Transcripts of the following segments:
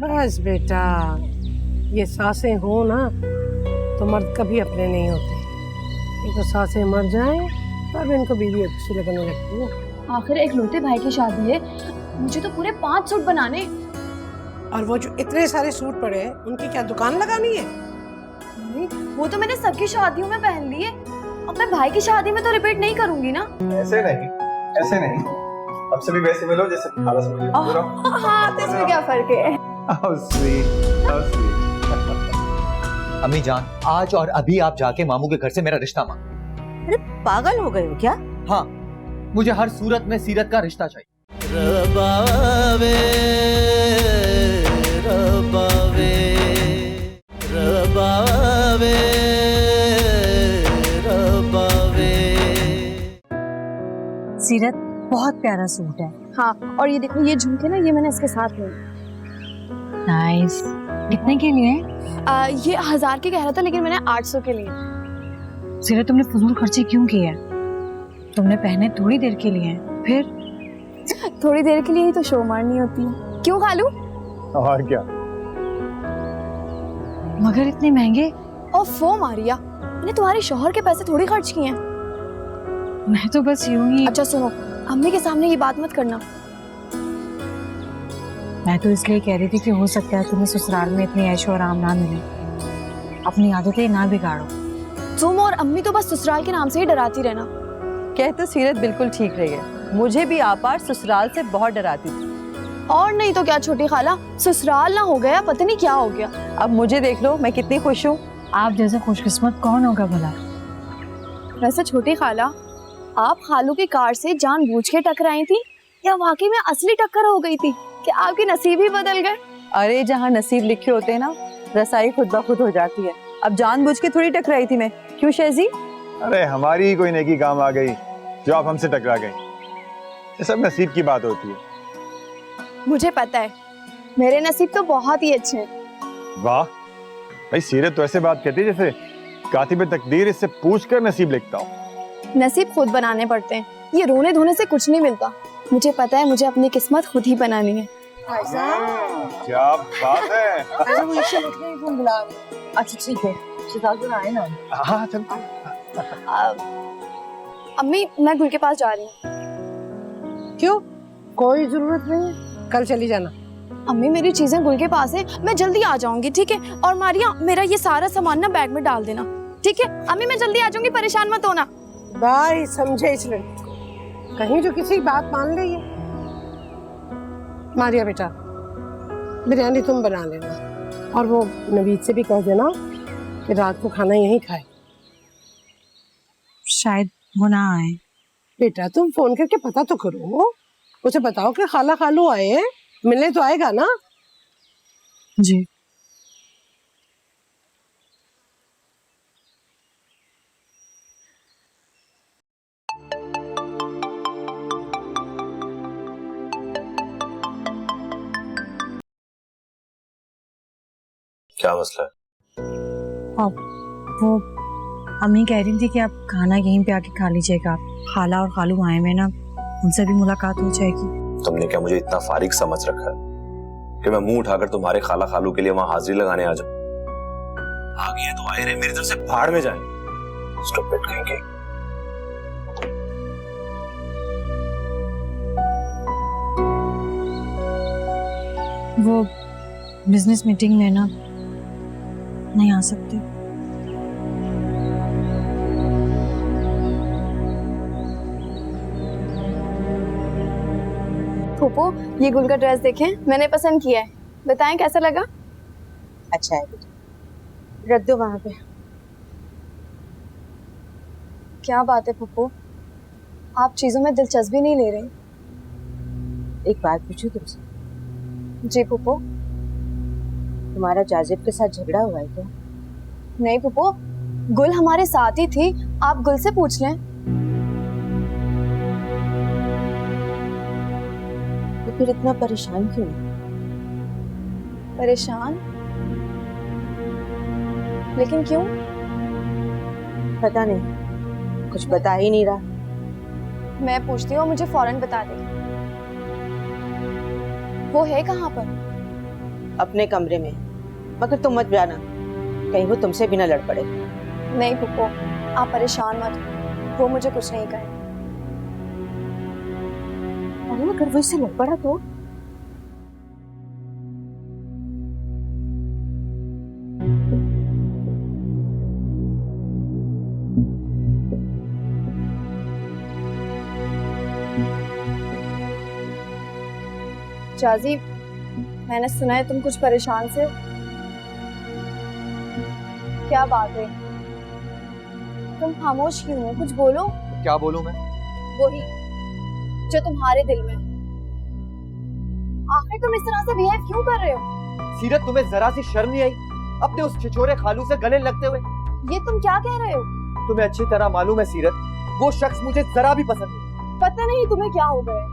बस बेटा, ये सांसें हो ना तो मर्द कभी अपने नहीं होते। ये तो सांसें मर जाएं तब इनको बीवी अच्छी लगने लगती है। आखिर एक लौते भाई की शादी है, मुझे तो पूरे 5 सूट बनाने। और वो जो इतने सारे सूट पड़े हैं उनकी क्या दुकान लगानी है? नहीं, वो तो मैंने सबकी शादियों में पहन लिए। अब मैं भाई की शादी में तो रिपीट नहीं करूंगी ना। ऐसे नहीं, ऐसे नहीं, अब से भी वैसे मिलो जैसे खाला से मिली। हाँ, तो इसमें क्या फर्क है? How sweet, how sweet. अम्मी जान, आज और अभी आप जाके मामू के घर से मेरा रिश्ता मांग। अरे पागल हो गए हो क्या? हाँ, मुझे हर सूरत में सीरत का रिश्ता चाहिए। रबावे रबावे रबावे रबावे। सीरत, बहुत प्यारा सूट है। हाँ, और ये देखो, ये झुमके ना, ये मैंने इसके साथ लिए। नाइस। कितने के लिए? ये 1000 के कह रहा था, लेकिन मैंने 800 के लिए। सीरत, तुमने फजूल खर्ची क्यों की है? तुमने पहने थोड़ी देर के लिए हैं, फिर थोड़ी देर के लिए ही तो शो मारनी होती है, क्यों खालू? और क्या? मगर इतने महंगे? ओफो मारिया, मैंने तुम्हारे शौहर के पैसे थोड़ी खर्च किए हैं। मैं तो बस यूं ही। अच्छा सुनो, अम्मी के सामने ये बात मत करना। मैं तो इसलिए कह रही थी कि हो सकता है तुम्हें ससुराल में इतनी ऐशो आराम ना मिले। अपनी आदतें ना बिगाड़ो। तुम और अम्मी तो बस ससुराल के नाम से ही डराती रहना। कह तो सीरत बिल्कुल ठीक रही है। मुझे भी आपार ससुराल से बहुत डराती थी। और नहीं तो क्या छोटी खाला, ससुराल ना हो गया पता नहीं क्या हो गया। अब मुझे देख लो, मैं कितनी खुश हूँ। आप जैसा खुशकिस्मत कौन होगा भला? वैसे छोटी खाला, आप खालू की कार से जानबूझ के टकराई थी या वाकई में असली टक्कर हो गई थी कि आपके नसीब ही बदल गए? अरे जहाँ नसीब लिखे होते हैं ना, रसाई खुद ब खुद हो जाती है। अब जानबूझ के थोड़ी टकराई थी मैं, क्यों शेजी? अरे हमारी ही कोई नेकी काम आ गई जो आप हमसे टकरा गई। ये सब नसीब की बात होती है। मुझे पता है, मेरे नसीब तो बहुत ही अच्छे हैं। वाह भाई, सीरत तो ऐसे बात कहती है जैसे कातिबे तकदीर इससे पूछकर नसीब लिखता हूँ। नसीब खुद बनाने पड़ते हैं, ये रोने धोने से कुछ नहीं मिलता। मुझे पता है, मुझे अपनी किस्मत खुद ही बनानी है। क्या बात है। अच्छा ठीक है, आए ना। हाँ चल। अम्मी, मैं गुल के पास जा रही हूँ। क्यों? कोई जरूरत नहीं है, कल चली जाना। अम्मी, मेरी चीजें गुल के पास है, मैं जल्दी आ जाऊंगी, ठीक है? और मारिया, मेरा ये सारा सामान ना बैग में डाल देना, ठीक है? अम्मी, मैं जल्दी आ जाऊंगी, परेशान मत होना। भाई समझे इस लड़की को, कहीं जो किसी की बात मान ले। ये मारिया बेटा, बिरयानी तुम बना लेना, और वो नवीद से भी कह देना कि रात को खाना यहीं खाए। शायद वो ना आए। बेटा तुम फोन करके पता तो करो, उसे बताओ कि खाला खालू आए हैं, मिलने तो आएगा ना। जी। क्या मसला है? वो अम्मी कह रही थी कि आप खाना यहीं पे आके खा लीजिएगा। खाला और खालू आए में ना, उनसे भी मुलाकात हो जाएगी। तुमने क्या मुझे इतना फारिग समझ रखा है कि मैं मुंह उठाकर तुम्हारे खाला खालू के लिए वहां हाजिरी लगाने आ जाऊं? आ गए तो आए रहे, मेरी तरफ से भाड़ में जाए। स्टूपिड कहेंगे। वो बिजनेस मीटिंग में ना नहीं आ सकते। फूफो, ये गुल का ड्रेस देखें, मैंने पसंद किया है, बताएं कैसा लगा? अच्छा है बेटा, रख दो वहां पे। क्या बात है फूफो, आप चीजों में दिलचस्पी नहीं ले रहे? एक बात पूछूं तुमसे? जी फूफो। तुम्हारा जाजिब के साथ झगड़ा हुआ है क्या? नहीं फूफो, गुल हमारे साथ ही थी, आप गुल से पूछ लें। तो फिर इतना परेशान क्यों? परेशान? लेकिन क्यों? पता नहीं, कुछ बता ही नहीं रहा। मैं पूछती हूँ, मुझे फौरन बता दे। वो है कहाँ पर? अपने कमरे में, मगर तुम मत जाना, कहीं वो तुमसे भी ना लड़ पड़े। नहीं फूफो, आप परेशान मत हो, वो मुझे कुछ नहीं कहे। अरे अगर वो इससे लड़ पड़ा तो? जाजी, मैंने सुना है तुम कुछ परेशान से। क्या बात है? तुम खामोश क्यों हो? कुछ बोलो। क्या बोलूं मैं? वही जो तुम्हारे दिल में। आखिर तुम इस तरह से बिहेव क्यों कर रहे हो? सीरत, तुम्हें जरा सी शर्म नहीं आई अपने उस छिछोरे खालू से गले लगते हुए? ये तुम क्या कह रहे हो? तुम्हें अच्छी तरह मालूम है सीरत, वो शख्स मुझे जरा भी पसंद नहीं। पता नहीं तुम्हें क्या हो गया है।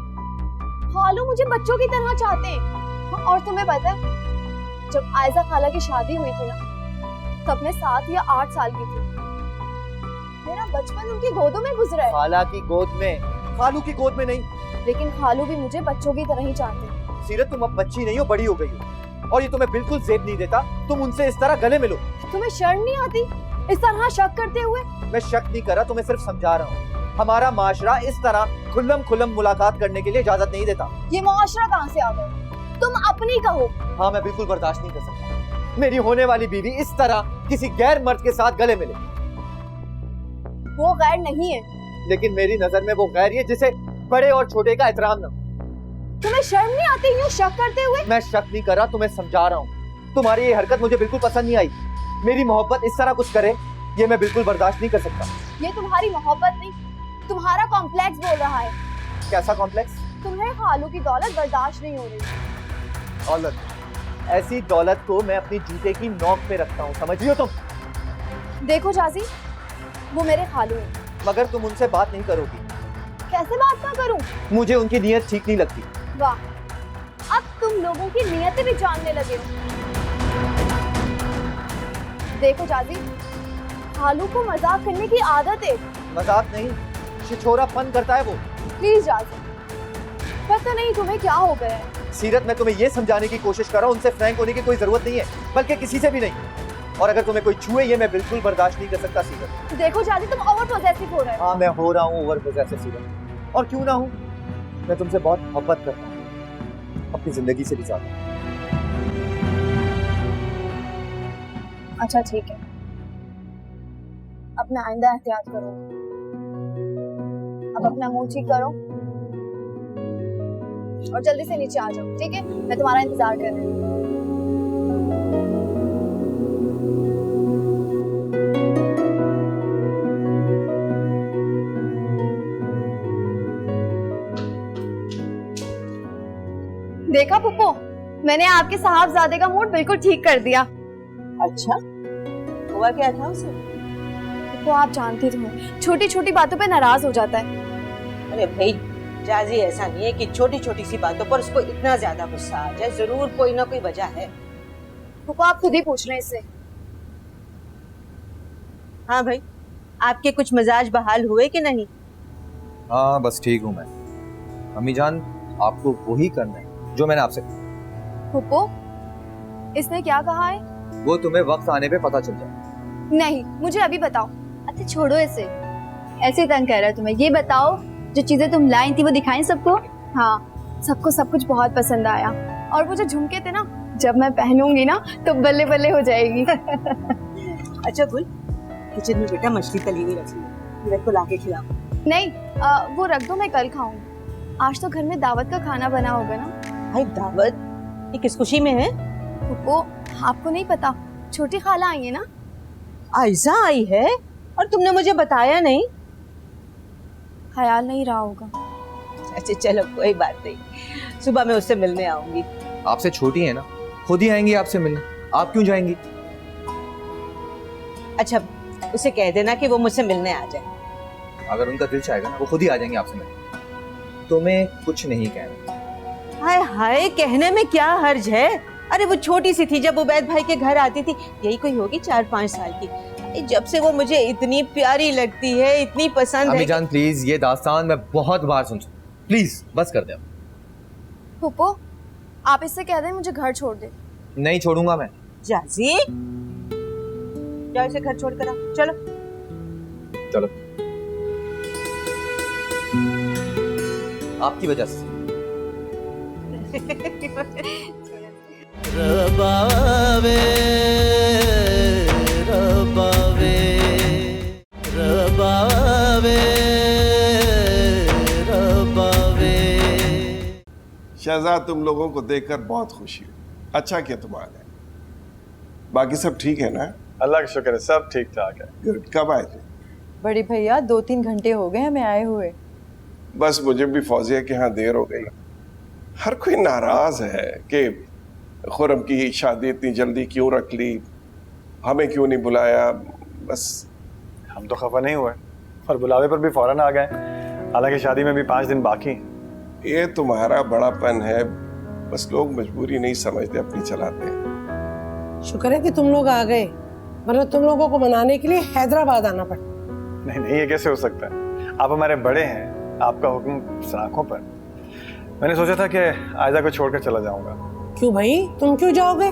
खालू मुझे बच्चों की तरह चाहते हैं। और तुम्हें पता है, जब आयजा खाला की शादी हुई थी ना, तब मैं 7 या 8 साल की थी। मेरा बचपन उनकी गोदों में गुजरा है। खाला की गोद में, खालू की गोद में नहीं। लेकिन खालू भी मुझे बच्चों की तरह ही चाहते हैं। सीरत, तुम अब बच्ची नहीं हो, बड़ी हो गई हो, और ये तुम्हें बिल्कुल जेब नहीं देता तुम उनसे इस तरह गले मिलो। तुम्हें शर्म नहीं आती इस तरह शक करते हुए? मैं शक नहीं कर रहा, तुम्हें सिर्फ समझा रहा हूँ। हमारा माशरा इस तरह खुल्लम खुल्लम मुलाकात करने के लिए इजाजत नहीं देता। ये मुआशरा कहाँ से आ गया? तुम अपनी कहो। हाँ, मैं बिल्कुल बर्दाश्त नहीं कर सकता मेरी होने वाली बीवी इस तरह किसी गैर मर्द के साथ गले मिले। वो गैर नहीं है। लेकिन मेरी नजर में वो गैर है जिसे बड़े और छोटे का एहतराम न हो। तुम्हें शर्म नहीं आती यूं शक करते हुए? मैं शक नहीं कर रहा, तुम्हें समझा रहा हूँ। तुम्हारी ये हरकत मुझे बिल्कुल पसंद नहीं आई। मेरी मोहब्बत इस तरह कुछ करे, ये मैं बिल्कुल बर्दाश्त नहीं कर सकता। ये तुम्हारी मोहब्बत नहीं, तुम्हारा कॉम्प्लेक्स बोल रहा है। कैसा कॉम्प्लेक्स? तुम्हें खालू की दौलत बर्दाश्त नहीं हो रही। दौलत? ऐसी दौलत को मैं अपनी जूते की नोक पे रखता हूँ, समझ लियो तुम। देखो जाजी, वो मेरे खालू हैं। मगर तुम उनसे बात नहीं करोगी। कैसे बात ना करूं? मुझे उनकी नीयत ठीक नहीं लगती। वाह, अब तुम लोगों की नीयतें भी जानने लगे हो। देखो जाजी, खालू को मजाक करने की आदत है। मजाक नहीं, छिछोरापन करता है वो। प्लीज जाजी, पता नहीं तुम्हें क्या हो गया है। सीरत, मैं तुम्हें ये समझाने की कोशिश कर रहा हूँ, उनसे फ्रैंक होने की कोई जरूरत नहीं है, बल्कि किसी से भी नहीं। और अगर तुम्हें कोई छुए, ये मैं बिल्कुल बर्दाश्त नहीं कर सकता सीरत। देखो जाजी, तुम ओवर पॉसेसिव हो रहे हो। हाँ, मैं हो रहा हूँ ओवर पॉसेसिव सीरत, और क्यों ना हूँ। मैं तुमसे बहुत मोहब्बत करता हूँ, अपनी जिंदगी से भी ज्यादा। अच्छा ठीक है, अपना आइंदा एहतियात करो। अब अपना मुंह ठीक करो और जल्दी से नीचे आ जाओ, ठीक है? मैं तुम्हारा इंतजार कर रही हूँ। देखा पुप्पो, मैंने आपके साहबजादे का मूड बिल्कुल ठीक कर दिया। अच्छा, हुआ क्या था उसे? तो आप जानती तो हैं, छोटी छोटी बातों पे नाराज हो जाता है। अरे भाई जाजी, ऐसा नहीं है कि छोटी छोटी सी बातों पर उसको इतना ज्यादा गुस्सा आ जाए, जरूर कोई ना कोई वजह है। पुप्पो, आप खुद ही पूछ रहे हैं इससे। हाँ भाई, आपके कुछ मिजाज बहाल हुए कि नहीं? हाँ, बस ठीक हूँ मैं। अम्मी जान, आपको वही करना है जो मैंने आपसे कहा। पुप्पो, इसने क्या कहा है? वो तुम्हें वक्त आने पे पता चल जाए। नहीं, मुझे अभी बताओ। अच्छा छोड़ो इसे, ऐसे तंग कर रहा है तुम्हें। ये बताओ, जो चीजें तुम लाई थी वो दिखाएं सबको? हाँ, सबको सब कुछ बहुत पसंद आया। और वो जो झुमके थे ना, जब मैं पहनूंगी ना तो बल्ले बल्ले हो जाएगी। अच्छा बोल, किचन में बेटा मछली तली हुई रखी है, मेरे को लाके खिलाओ। नहीं, वो रख दो, मैं कल खाऊंगी। आज तो घर में दावत का खाना बना होगा ना। भाई दावत? ये किस खुशी में है? पुप्पो, आपको नहीं पता, छोटी खाला आई है ना। आयजा आई है और तुमने मुझे बताया नहीं? ख्याल नहीं रहा होगा। अच्छा चलो, कोई बात नहीं, सुबह मैं उससे मिलने आऊंगी। आपसे छोटी है ना, खुद ही आएंगी आपसे मिलने, आप क्यों जाएंगी? अच्छा, उसे कह देना कि वो मुझसे मिलने आ जाए। अगर उनका दिल चाहेगा ना, वो खुद ही आ जाएंगे आपसे मिलने। तुम्हें कुछ नहीं कहना। हाय हाय, कहने में क्या हर्ज है? अरे वो छोटी सी थी जब उबैद भाई के घर आती थी, यही कोई होगी 4-5 साल की। जब से वो मुझे इतनी प्यारी लगती है, इतनी पसंद है। अम्मी जान प्लीज, ये दास्तान मैं बहुत बार सुन चुका, प्लीज बस कर दे। पुप्पो, आप इससे कह दें मुझे घर छोड़ दे। नहीं छोड़ूंगा मैं। जाजी, जाओ इसे घर छोड़ कर आओ, चलो। चलो। आपकी वजह से। रबावे रबावे रबावे रबावे। शहजाद, तुम लोगों को देखकर बहुत खुशी हुई। अच्छा किया तुम आ गए। बाकी सब ठीक है ना? अल्लाह का शुक्र है, सब ठीक ठाक है। गुड। कब आए थे? बड़ी भैया 2-3 घंटे हो गए हमें आए हुए। बस मुझे भी फौजिया के यहाँ देर हो गई। हर कोई नाराज है कि खुरम की शादी इतनी जल्दी क्यों रख ली, हमें क्यों नहीं बुलाया। बस हम तो खफा नहीं हुए और बुलावे पर भी फौरन आ गए, हालांकि शादी में भी 5 दिन बाकी हैं। ये तुम्हारा बड़ापन है, बस लोग मजबूरी नहीं समझते, अपनी चलाते हैं। शुक्र है कि तुम लोग आ गए, वरना तुम लोगों को मनाने के लिए हैदराबाद आना पड़ता। नहीं नहीं, ये कैसे हो सकता है? आप हमारे बड़े हैं, आपका हुक्म आंखों पर। मैंने सोचा था कि आयजा को छोड़कर चला जाऊंगा। क्यों भाई, तुम क्यों जाओगे?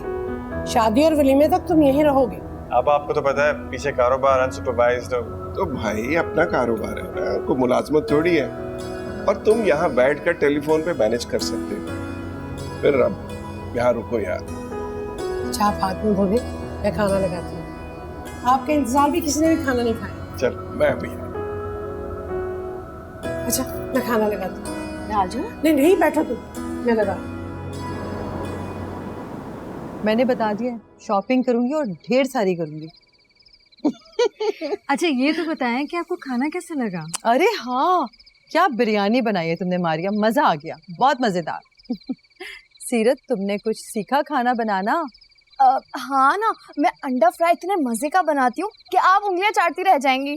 शादी और वलीमे तक तुम यहीं रहोगे। अब आपको तो पता है पीछे कारोबार अनसुपरवाइज्ड। तो भाई अपना कारोबार है ना, कोई मुलाजमत थोड़ी है। और तुम यहाँ बैठकर टेलीफोन पे मैनेज कर सकते हो। फिर अब यहाँ रुको यार। अच्छा आप हाथ में धो दे, मैं खाना लगाती हूँ। आपके इंतजार भी किसी ने भी खाना नहीं खाया। चल मैं भी। अच्छा मैं खाना लगाती हूँ। मैं आ जाऊँ? नहीं नहीं, बैठो तुम, मैं लगा। मैंने बता दिया, शॉपिंग करूंगी और ढेर सारी करूंगी। अच्छा ये तो बताएं कि आपको खाना कैसा लगा? अरे हाँ, क्या बिरयानी बनाई है तुमने मारिया, मजा आ गया, बहुत मजेदार। सीरत, तुमने कुछ सीखा खाना बनाना? हाँ ना, मैं अंडा फ्राई इतने मजे का बनाती हूँ कि आप उंगलियां चाटती रह जाएंगी।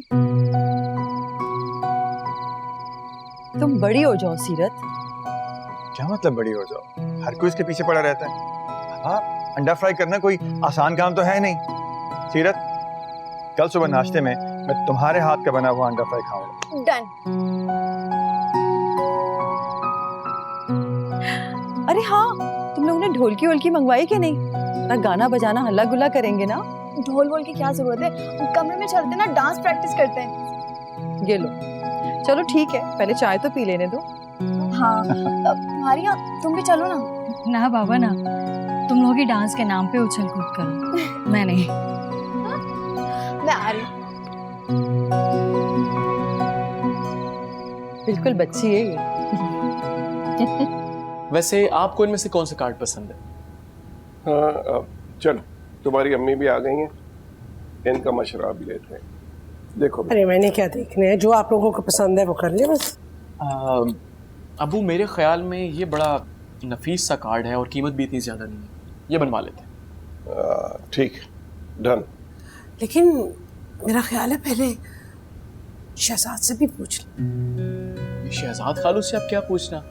तुम बड़ी हो जाओ सीरत। क्या मतलब बड़ी हो जाओ? हर कोई इसके पीछे पड़ा रहता है। हाँ, अंडा फ्राई करना कोई आसान काम तो है नहीं। सीरत, कल सुबह नाश्ते में मैं तुम्हारे हाथ का बना हुआ अंडा फ्राई खाऊंगा। डन। अरे हाँ, तुम लोगों ने ढोलकी वोलकी मंगवाई कि नहीं? ना गाना बजाना हल्ला गुल्ला करेंगे ना? ढोल वोल की क्या जरूरत है, कमरे में चलते ना डांस प्रैक्टिस करते हैं। ये लो, चलो ठीक है, पहले चाय तो पी लेने दो। हाँ मारिया तुम भी चलो ना। ना बाबा ना, तुम लोग ही डांस के नाम पे उछल कूद करो, मैं नहीं। मैं आ रही। बिल्कुल बच्ची है ये। वैसे आपको इनमें से कौन सा कार्ड पसंद है? हाँ चलो, तुम्हारी अम्मी भी आ गई हैं, इनका मशवरा भी लेते हैं। देखो अरे मैंने क्या देखना है, जो आप लोगों को पसंद है वो कर ले बस। अबू मेरे ख्याल में ये बड़ा नफीस सा कार्ड है और कीमत भी इतनी ज़्यादा नहीं है, ये बनवा लेते हैं। ठीक, डन। लेकिन मेरा ख्याल है पहले शहजाद से भी पूछ ले। शहजाद खालू से आप क्या पूछना,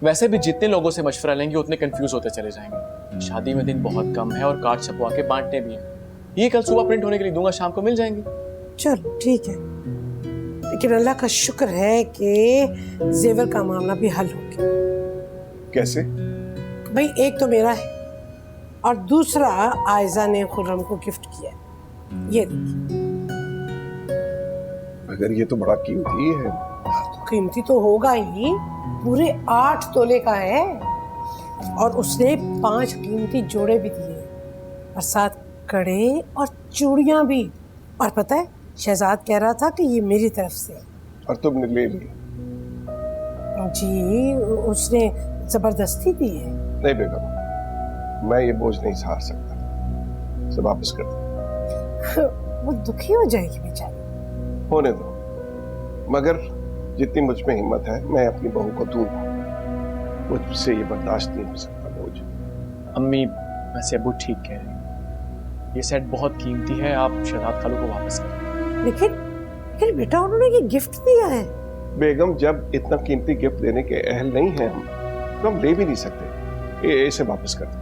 वैसे भी जितने लोगों से मशवरा लेंगे उतने कंफ्यूज होते चले जाएंगे। शादी में दिन बहुत कम है और कार्ड छपवा के बांटने भी हैं। ये कल सुबह प्रिंट होने के लिए दूंगा, शाम को मिल जाएंगे। चलो ठीक है, लेकिन अल्लाह का शुक्र है कि जेवर का मामला भी हल हो गया। कैसे? भाई एक तो मेरा है और दूसरा आयजा ने खुर्रम को गिफ्ट किया है। ये देखिए। अगर ये तो बड़ा कीमती है। कीमती तो होगा ही, पूरे 8 तोले का है और उसने 5 कीमती जोड़े भी दिए और 7 कड़े और चूड़ियां भी। और पता है शहजाद कह रहा था कि ये मेरी तरफ से है। और तुमने ले ली? जी, उसने जबरदस्ती दी है। नहीं बेगम, मैं ये बोझ नहीं सहार सकता, इसे वापस कर दो। वो दुखी हो जाएगी बेचारी। होने दो, मगर जितनी मुझ में हिम्मत है मैं अपनी बहू को दूंगा। मुझसे ये बर्दाश्त नहीं हो सकता बोझ। अम्मी वैसे अबू ठीक कह रहे हैं, ये सेट बहुत कीमती है, आप शहजाद खालू को वापस करें। लेकिन बेटा उन्होंने ये गिफ्ट दिया है। बेगम, जब इतना कीमती गिफ्ट देने के अहल नहीं हैं हम, तो हम ले भी नहीं सकते। ये इसे वापस कर दो।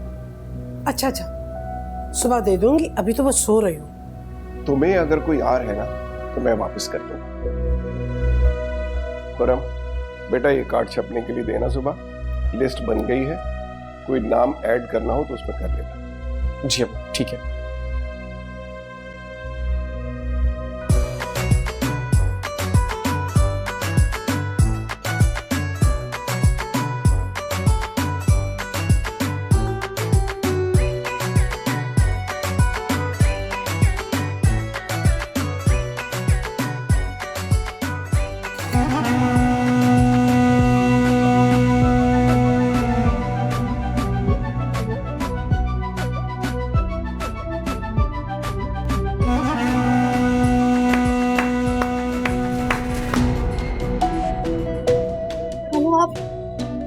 अच्छा, सुबह दे दूंगी, अभी तो मैं सो रही हूँ। तुम्हें अगर कोई आर है ना तो मैं वापस कर दूंगा। खुर्रम, बेटा ये कार्ड छपने के लिए देना सुबह, लिस्ट बन गई है, कोई नाम ऐड करना हो तो उसमें कर लेना। जी अब ठीक है।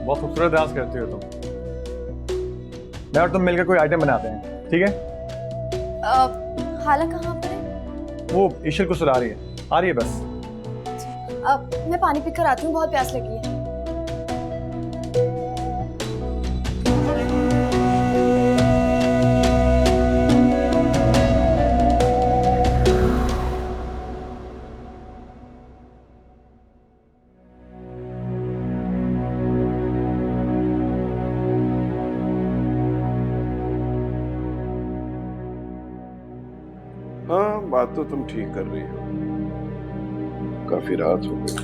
बहुत खूबसूरत डांस करती हो तुम। मैं और तुम मिलकर कोई आइटम बनाते हैं, ठीक है? खाला कहाँ पर है? वो ईशल को सुला रही है, आ रही है बस। मैं पानी पीकर आती हूँ, बहुत प्यास लगी है। हाँ, बात तो तुम ठीक कर रही हो। काफी रात हो गई।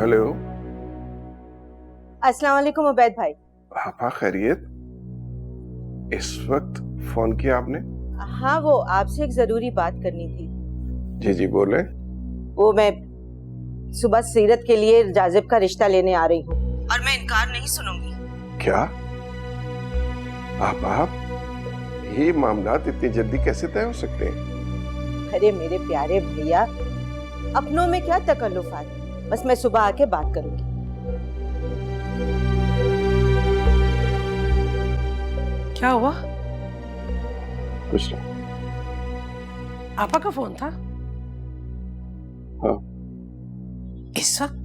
हेलो। अस्सलाम वालेकुम उबैद भाई। आपा खैरियत? इस वक्त फोन किया आपने? हाँ, वो आपसे एक जरूरी बात करनी थी। जी जी बोले। वो मैं सुबह सीरत के लिए जाजिब का रिश्ता लेने आ रही हूँ और मैं इनकार नहीं सुनूंगी। क्या आप ये मामला इतनी जल्दी कैसे तय हो सकते हैं? अरे मेरे प्यारे भैया, अपनों में क्या तकल्लुफात, बस मैं सुबह आके बात करूंगी। क्या हुआ? कुछ नहीं। आपा का फोन था? हाँ। इस वक्त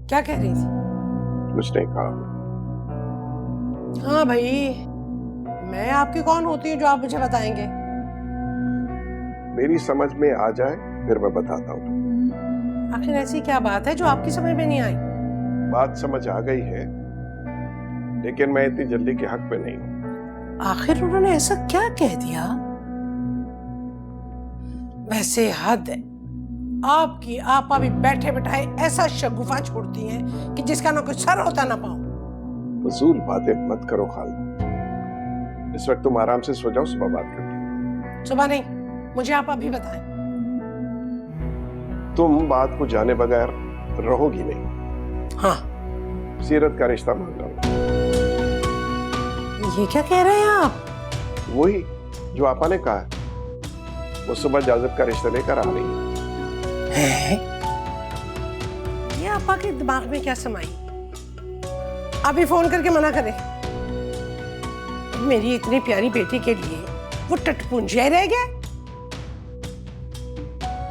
क्या कह रही थी? कुछ नहीं कहा। हाँ भाई, मैं आपकी कौन होती हूँ जो आप मुझे बताएंगे? मेरी समझ में आ जाए फिर मैं बताता हूँ। आखिर ऐसी क्या बात है जो आपकी समझ में नहीं आई? बात समझ आ गई है, लेकिन मैं इतनी जल्दी के हक पे नहीं हूँ। आखिर उन्होंने ऐसा क्या कह दिया? वैसे हद है, आपकी आपा भी बैठे बैठाए ऐसा शगुफा छोड़ती हैं कि जिसका ना कोई सर होता ना पाँव। फजूल बातें मत करो खाला। इस वक्त तुम आराम से सो जाओ, सुबह बात करते। सुबह नहीं, मुझे आप अभी बताएं। तुम बात को जाने बगैर रहोगी नहीं। हाँ। सीरत का रिश्ता मान लो। ये क्या कह रहे हैं आप? वही जो आपा ने कहा है। वो सुबह जाजिब का रिश्ता लेकर आ रही है। ये आपा के दिमाग में क्या समाई? अभी फोन करके मना करें। मेरी इतनी प्यारी बेटी के लिए वो टटपुंजिया रह गया।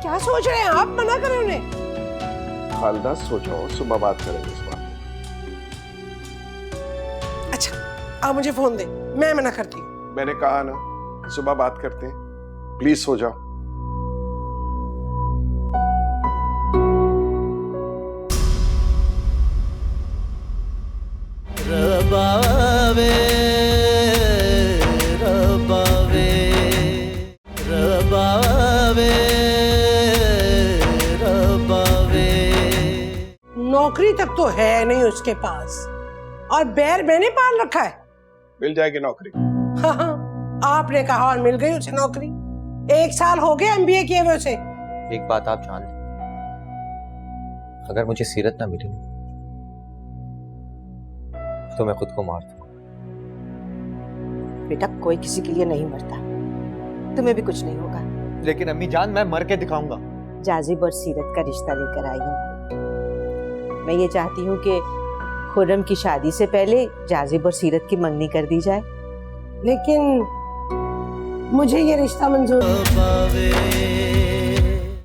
क्या सोच रहे हैं आप? मना करें उन्हें। खालदा सो जाओ, सुबह बात करेंगे इस बात। अच्छा, आप मुझे फोन दे, मैं मना करती हूँ। मैंने कहा ना, सुबह बात करते हैं। प्लीज सो जाओ। रबावे रबावे रबावे रबावे। नौकरी तक तो है नहीं उसके पास, और बैर मैंने पाल रखा है। मिल जाएगी नौकरी। हाँ हाँ, आपने कहा और मिल गई उसे नौकरी। 1 साल हो गए MBA किए हुए उसे। एक बात आप जान लें, अगर मुझे सीरत ना मिली तो मैं खुद को मार दूंगा। बेटा, कोई किसी के लिए नहीं मरता, तुम्हें भी कुछ नहीं होगा। लेकिन अम्मी जान, मैं मर के दिखाऊंगा। जाजिब और सीरत का रिश्ता लेकर आई हूँ। मैं ये चाहती हूँ कि खुर्रम की शादी से पहले जाजिब और सीरत की मंगनी कर दी जाए। लेकिन मुझे ये रिश्ता मंजूर रबावे।